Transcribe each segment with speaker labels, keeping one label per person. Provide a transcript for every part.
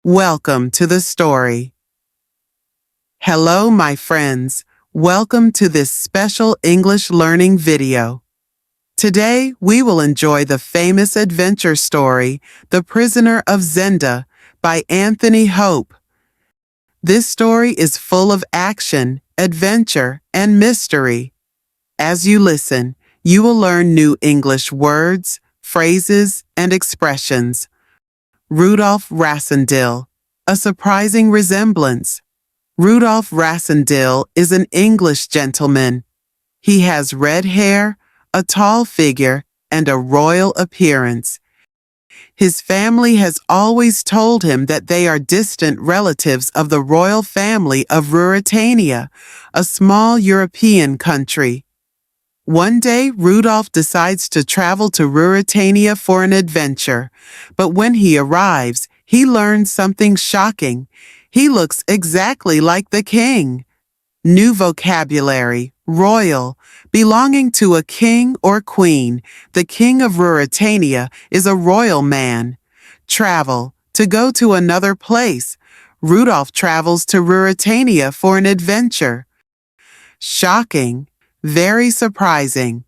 Speaker 1: Welcome to the story. Hello, my friends. Welcome to this special English learning video. Today, we will enjoy the famous adventure story, The Prisoner of Zenda, by Anthony Hope. This story is full of action, adventure, and mystery. As you listen, you will learn new English words, phrases, and expressions. Rudolph Rassendyll, a surprising resemblance. Rudolph Rassendyll is an English gentleman. He has red hair, a tall figure, and a royal appearance. His family has always told him that they are distant relatives of the royal family of Ruritania, a small European country. One day, Rudolph decides to travel to Ruritania for an adventure, but when he arrives, he learns something shocking. He looks exactly like the king. New vocabulary, royal, belonging to a king or queen. The king of Ruritania is a royal man. Travel, to go to another place. Rudolph travels to Ruritania for an adventure. Shocking. Very surprising.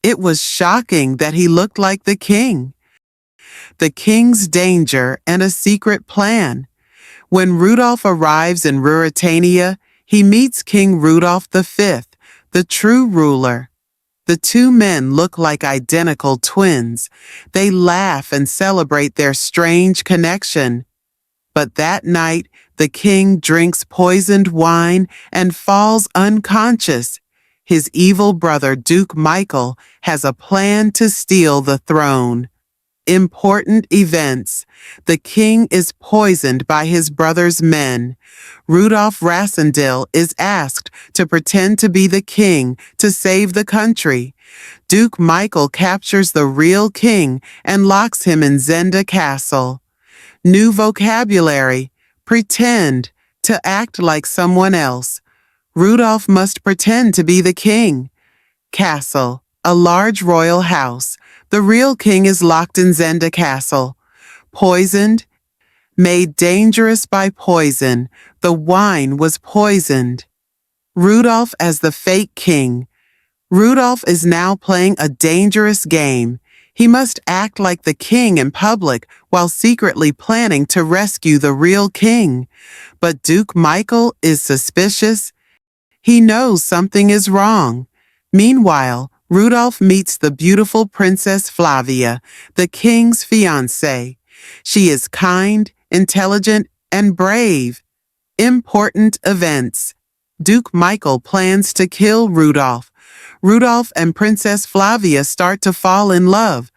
Speaker 1: It was shocking that he looked like the king. The king's danger and a secret plan. When Rudolph arrives in Ruritania, he meets King Rudolph V, the true ruler. The two men look like identical twins. They laugh and celebrate their strange connection. But that night, the king drinks poisoned wine and falls unconscious. His evil brother Duke Michael has a plan to steal the throne. Important events. The king is poisoned by his brother's men. Rudolph Rassendyll is asked to pretend to be the king to save the country. Duke Michael captures the real king and locks him in Zenda Castle. New vocabulary. Pretend, to act like someone else. Rudolph must pretend to be the king. Castle, a large royal house. The real king is locked in Zenda Castle. Poisoned, made dangerous by poison. The wine was poisoned. Rudolph as the fake king. Rudolph is now playing a dangerous game. He must act like the king in public while secretly planning to rescue the real king. But Duke Michael is suspicious. He knows something is wrong. Meanwhile, Rudolph meets the beautiful Princess Flavia, the king's fiancée. She is kind, intelligent, and brave. Important events. Duke Michael plans to kill Rudolph. Rudolph and Princess Flavia start to fall in love.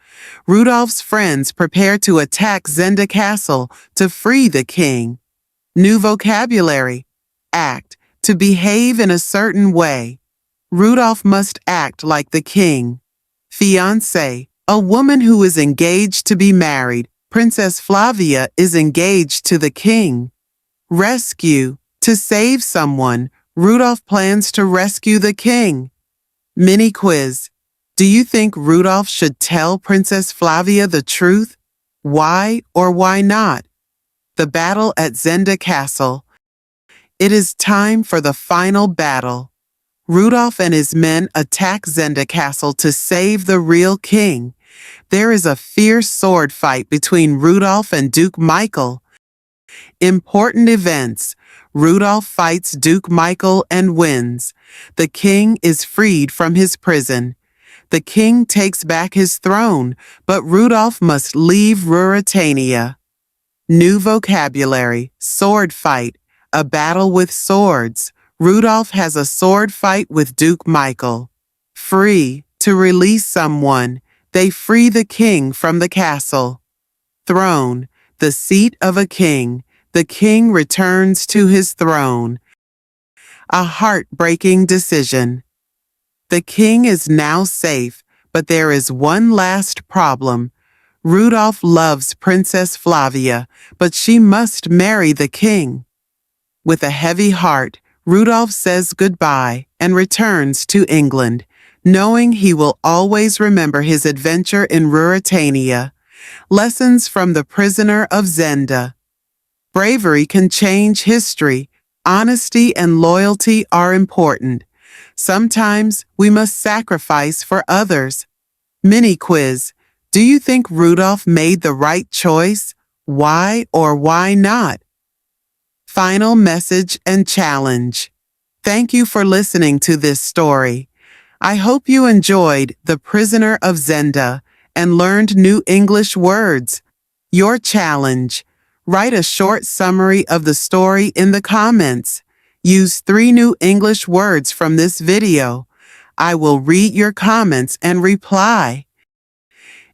Speaker 1: Rudolph's friends prepare to attack Zenda Castle to free the king. New vocabulary. Act. To behave in a certain way. Rudolph must act like the king. Fiancée, a woman who is engaged to be married. Princess Flavia is engaged to the king. Rescue, to save someone. Rudolph plans to rescue the king. Mini quiz. Do you think Rudolph should tell Princess Flavia the truth? Why or why not? The battle at Zenda Castle. It is time for the final battle. Rudolph and his men attack Zenda Castle to save the real king. There is a fierce sword fight between Rudolph and Duke Michael. Important events. Rudolph fights Duke Michael and wins. The king is freed from his prison. The king takes back his throne, but Rudolph must leave Ruritania. New vocabulary. Sword fight. A battle with swords. Rudolph has a sword fight with Duke Michael. Free, to release someone. They free the king from the castle. Throne, the seat of a king. The king returns to his throne. A heartbreaking decision. The king is now safe, but there is one last problem. Rudolph loves Princess Flavia, but she must marry the king. With a heavy heart, Rudolph says goodbye and returns to England, knowing he will always remember his adventure in Ruritania. Lessons from The Prisoner of Zenda. Bravery can change history. Honesty and loyalty are important. Sometimes we must sacrifice for others. Mini quiz. Do you think Rudolph made the right choice? Why or why not? Final message and challenge. Thank you for listening to this story. I hope you enjoyed The Prisoner of Zenda and learned new English words. Your challenge. Write a short summary of the story in the comments. Use 3 new English words from this video. I will read your comments and reply.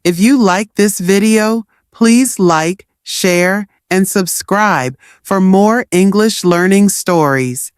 Speaker 1: If you like this video, please like, share, and subscribe for more English learning stories.